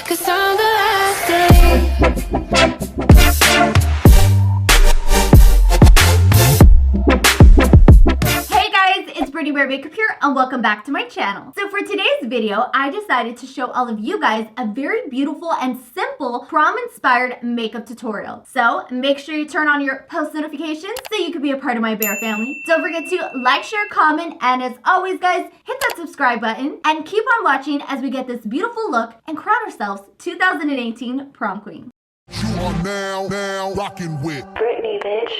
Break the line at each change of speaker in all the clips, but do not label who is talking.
'cause I'm the last day.
It's BrittanyBearMakeup here and welcome back to my channel. So for today's video, I decided to show all of you guys a very beautiful and simple prom-inspired makeup tutorial. So make sure you turn on your post notifications so you can be a part of my bear family. Don't forget to like, share, comment, and as always guys, hit that subscribe button and keep on watching as we get this beautiful look and crown ourselves 2018 prom queen.
You are now rocking with
Brittany, bitch.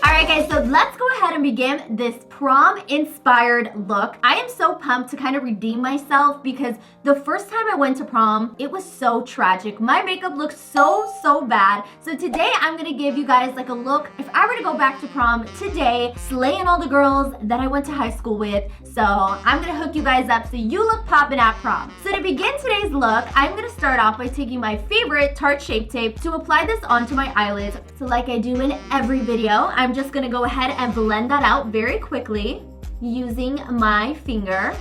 Alright guys, so let's go ahead and begin this prom-inspired look. I am so pumped to kind of redeem myself because the first time I went to prom, it was so tragic. My makeup looked so bad. So today I'm going to give you guys like a look. If I were to go back to prom today, slaying all the girls that I went to high school with. So I'm going to hook you guys up so you look poppin' at prom. So to begin today's look, I'm going to start off by taking my favorite Tarte Shape Tape to apply this onto my eyelids. So like I do in every video, I'm just going to go ahead and blend that out very quickly using my finger.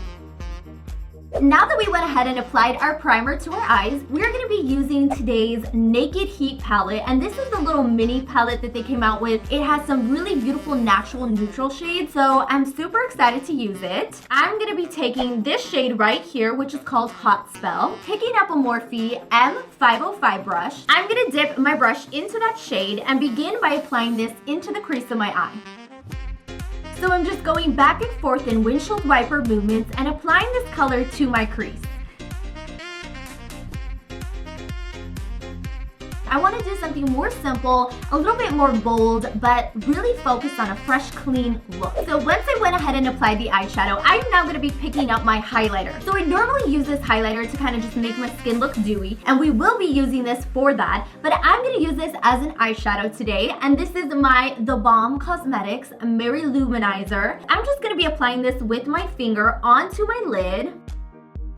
Now that we went ahead and applied our primer to our eyes, we're going to be using today's Naked Heat palette, and this is the little mini palette that they came out with. It has some really beautiful natural neutral shades, so I'm super excited to use it. I'm going to be taking this shade right here, which is called Hot Spell, picking up a Morphe M505 brush. I'm going to dip my brush into that shade and begin by applying this into the crease of my eye. So I'm just going back and forth in windshield wiper movements and applying this color to my crease. I want to do something more simple, a little bit more bold, but really focused on a fresh, clean look. So once I went ahead and applied the eyeshadow, I am now going to be picking up my highlighter. So I normally use this highlighter to kind of just make my skin look dewy, and we will be using this for that, but I'm going to use this as an eyeshadow today, and this is my The Balm Cosmetics Mary Luminizer. I'm just going to be applying this with my finger onto my lid,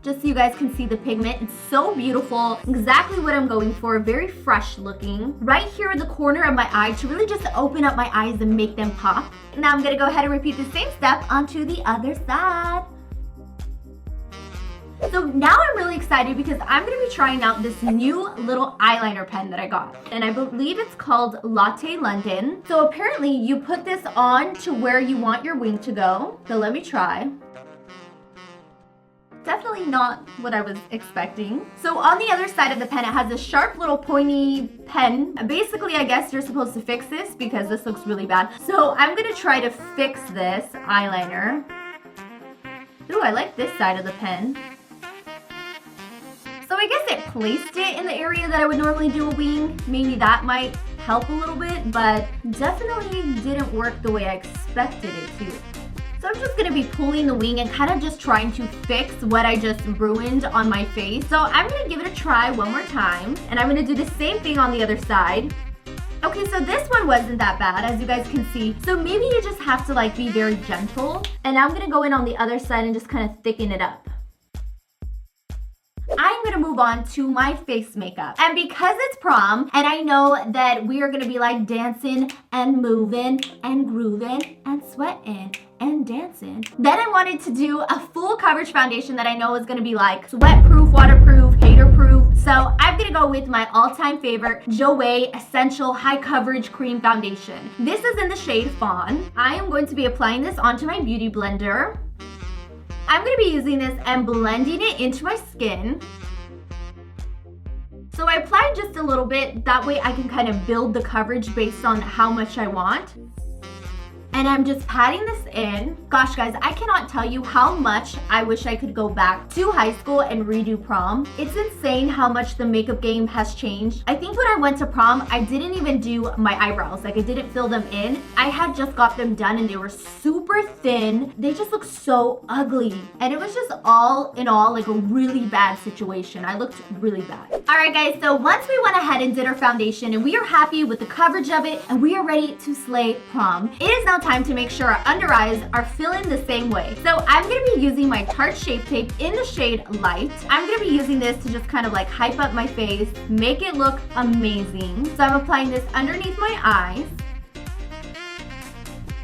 just so you guys can see the pigment. It's so beautiful, exactly what I'm going for, very fresh looking. Right here in the corner of my eye to really just open up my eyes and make them pop. Now I'm gonna go ahead and repeat the same step onto the other side. So now I'm really excited because I'm going to be trying out this new little eyeliner pen that I got. And I believe it's called Latte London. So apparently you put this on to where you want your wing to go. So let me try. Definitely not what I was expecting. So on the other side of the pen, it has a sharp little pointy pen. Basically, I guess you're supposed to fix this because this looks really bad. So I'm gonna try to fix this eyeliner. Ooh, I like this side of the pen. So I guess it placed it in the area that I would normally do a wing. Maybe that might help a little bit, but definitely didn't work the way I expected it to. So I'm just gonna be pulling the wing and kind of just trying to fix what I just ruined on my face. So I'm gonna give it a try one more time, and I'm gonna do the same thing on the other side. Okay, so this one wasn't that bad, as you guys can see. So maybe you just have to like be very gentle. And I'm gonna go in on the other side and just kind of thicken it up. I'm gonna move on to my face makeup. And because it's prom, and I know that we are gonna be like dancing and moving and grooving and sweating and dancing, then I wanted to do a full coverage foundation that I know is gonna be like sweat-proof, waterproof, hater-proof. So I'm gonna go with my all-time favorite JOUER Essential High Coverage Cream Foundation. This is in the shade Fawn. I am going to be applying this onto my beauty blender. I'm going to be using this and blending it into my skin. So I applied just a little bit, that way I can kind of build the coverage based on how much I want. And I'm just patting this in. Gosh guys, I cannot tell you how much I wish I could go back to high school and redo prom. It's insane how much the makeup game has changed. I think when I went to prom, I didn't even do my eyebrows. Like I didn't fill them in. I had just got them done and they were super thin. They just looked so ugly. And it was just all in all like a really bad situation. I looked really bad. All right guys, so once we went ahead and did our foundation and we are happy with the coverage of it and we are ready to slay prom, it is now time to make sure our under eyes are filling the same way. So I'm going to be using my Tarte Shape Tape in the shade Light. I'm going to be using this to just kind of like hype up my face, make it look amazing. So I'm applying this underneath my eyes,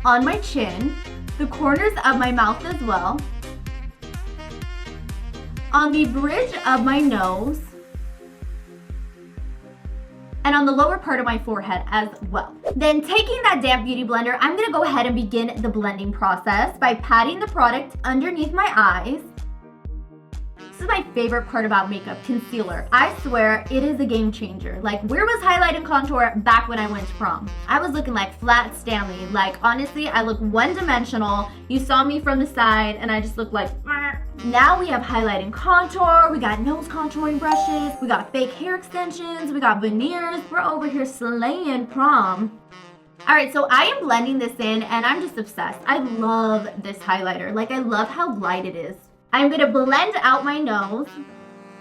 on my chin, the corners of my mouth as well, on the bridge of my nose, and on the lower part of my forehead as well. Then taking that damp beauty blender, I'm gonna go ahead and begin the blending process by patting the product underneath my eyes. This is my favorite part about makeup, concealer. I swear, it is a game changer. Like, where was highlight and contour back when I went to prom? I was looking like Flat Stanley. Like, honestly, I look one-dimensional. You saw me from the side, and I just look like, meh. Now we have highlight and contour, we got nose contouring brushes, we got fake hair extensions, we got veneers. We're over here slaying prom. All right, so I am blending this in, and I'm just obsessed. I love this highlighter. Like, I love how light it is. I'm gonna blend out my nose,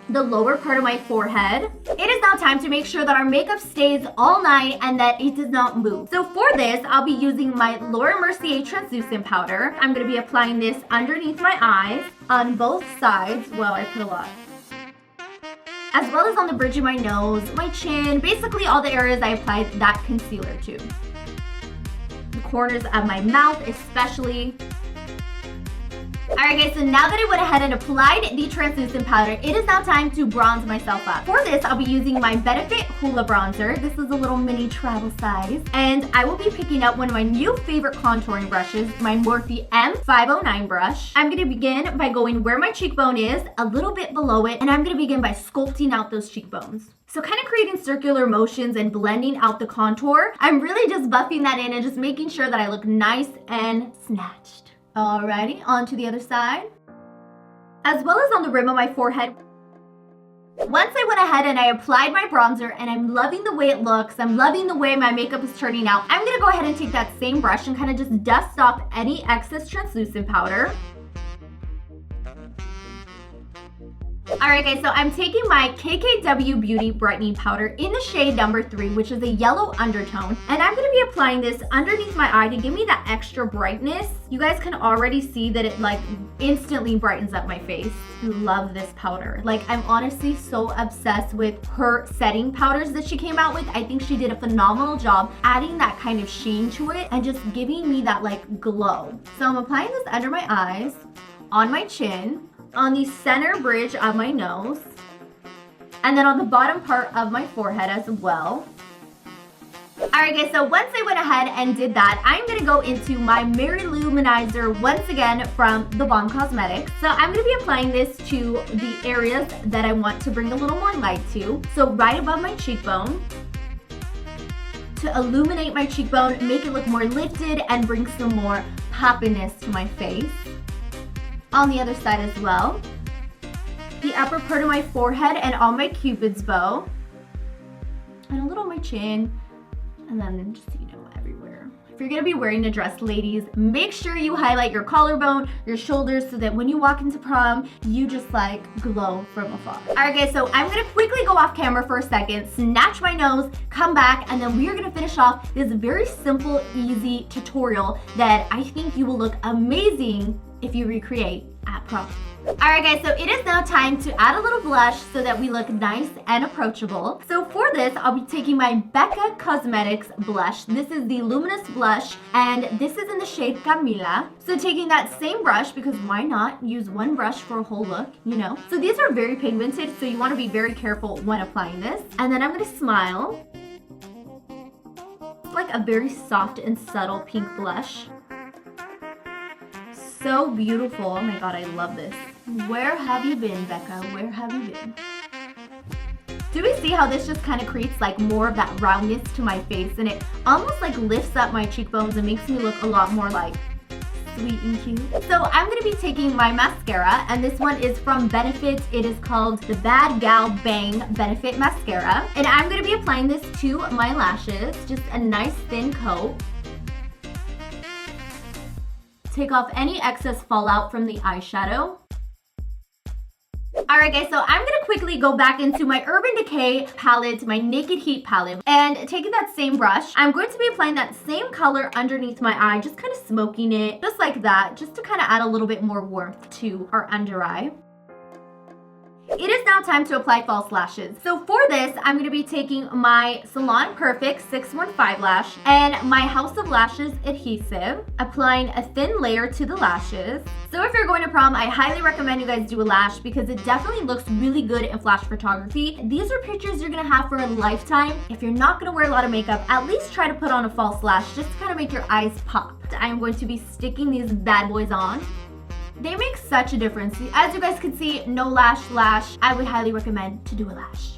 the lower part of my forehead. It is now time to make sure that our makeup stays all night and that it does not move. So for this, I'll be using my MERCIER translucent powder. I'm gonna be applying this underneath my eyes on both sides. Wow, I put a lot. As well as on the bridge of my nose, my chin, basically all the areas I applied that concealer to. The corners of my mouth especially. Alright guys, so now that I went ahead and applied the translucent powder, it is now time to bronze myself up. For this, I'll be using my Benefit Hoola bronzer. This is a little mini travel size. And I will be picking up one of my new favorite contouring brushes, my Morphe M509 brush. I'm going to begin by going where my cheekbone is, a little bit below it, and I'm going to begin by sculpting out those cheekbones. So kind of creating circular motions and blending out the contour. I'm really just buffing that in and just making sure that I look nice and snatched. Alrighty, on to the other side. As well as on the rim of my forehead. Once I went ahead and I applied my bronzer and I'm loving the way it looks, I'm loving the way my makeup is turning out, I'm gonna go ahead and take that same brush and kind of just dust off any excess translucent powder. Alright guys, so I'm taking my KKW Beauty Brightening Powder in the shade number 3, which is a yellow undertone. And I'm going to be applying this underneath my eye to give me that extra brightness. You guys can already see that it like instantly brightens up my face. I love this powder. Like, I'm honestly so obsessed with her setting powders that she came out with. I think she did a phenomenal job adding that kind of sheen to it and just giving me that like glow. So I'm applying this under my eyes, on my chin, on the center bridge of my nose, and then on the bottom part of my forehead as well. Alright guys, so once I went ahead and did that, I'm going to go into my Mary Luminizer once again from the Fawn Cosmetics. So I'm going to be applying this to the areas that I want to bring a little more light to. So right above my cheekbone, to illuminate my cheekbone, make it look more lifted, and bring some more poppiness to my face. On the other side as well, the upper part of my forehead and on my cupid's bow, and a little on my chin, and then just, you know, everywhere. If you're gonna be wearing a dress, ladies, make sure you highlight your collarbone, your shoulders, so that when you walk into prom, you just like glow from afar. Alright guys, so I'm gonna quickly go off camera for a second, snatch my nose, come back, and then we are gonna finish off this very simple, easy tutorial that I think you will look amazing if you recreate at prom. Alright guys, so it is now time to add a little blush so that we look nice and approachable. So for this, I'll be taking my BECCA Cosmetics blush. This is the Luminous Blush, and this is in the shade Camila. So taking that same brush, because why not use one brush for a whole look, you know? So these are very pigmented, so you want to be very careful when applying this. And then I'm going to smile. It's like a very soft and subtle pink blush. So beautiful. Oh my god, I love this. Where have you been, BECCA? Where have you been? Do we see how this just kind of creates like more of that roundness to my face, and it almost like lifts up my cheekbones and makes me look a lot more like sweet and cute. So I'm going to be taking my mascara, and this one is from Benefit. It is called the Bad Gal Bang Benefit Mascara, and I'm going to be applying this to my lashes, just a nice thin coat. Take off any excess fallout from the eyeshadow. Alright guys, so I'm going to quickly go back into my Urban Decay palette, my Naked Heat palette, and taking that same brush, I'm going to be applying that same color underneath my eye, just kind of smoking it, just like that, just to kind of add a little bit more warmth to our under eye. It is now time to apply false lashes. So for this, I'm going to be taking my Salon Perfect 615 lash and my House of Lashes adhesive, applying a thin layer to the lashes. So if you're going to prom, I highly recommend you guys do a lash because it definitely looks really good in flash photography. These are pictures you're going to have for a lifetime. If you're not going to wear a lot of makeup, at least try to put on a false lash just to kind of make your eyes pop. I'm going to be sticking these bad boys on. They make such a difference. As you guys can see, no lash. I would highly recommend to do a lash.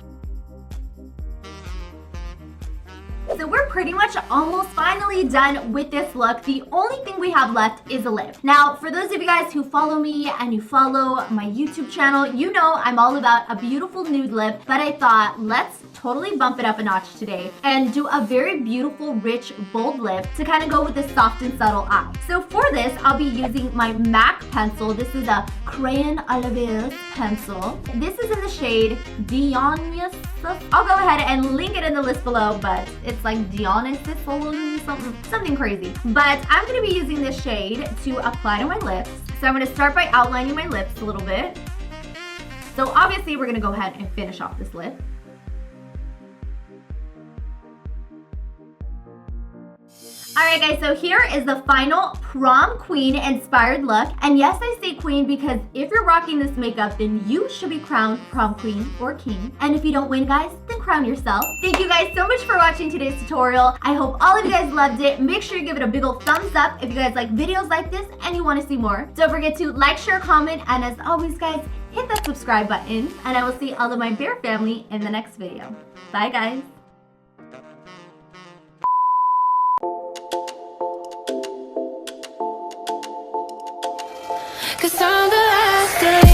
So we're pretty much almost finally done with this look. The only thing we have left is a lip. Now, for those of you guys who follow me and you follow my YouTube channel, you know I'm all about a beautiful nude lip, but I thought let's totally bump it up a notch today and do a very beautiful, rich, bold lip to kind of go with this soft and subtle eye. So for this, I'll be using my MAC pencil. This is a Crayon à la Vis pencil. This is in the shade Dionysus. I'll go ahead and link it in the list below, but it's like Dionysus, something crazy. But I'm going to be using this shade to apply to my lips. So I'm going to start by outlining my lips a little bit. So obviously we're going to go ahead and finish off this lip. Alright guys, so here is the final prom queen inspired look. And yes, I say queen because if you're rocking this makeup, then you should be crowned prom queen or king. And if you don't win, guys, then crown yourself. Thank you guys so much for watching today's tutorial. I hope all of you guys loved it. Make sure you give it a big ol' thumbs up if you guys like videos like this and you want to see more. Don't forget to like, share, comment, and as always, guys, hit that subscribe button. And I will see all of my bear family in the next video. Bye, guys.
Cause on the last day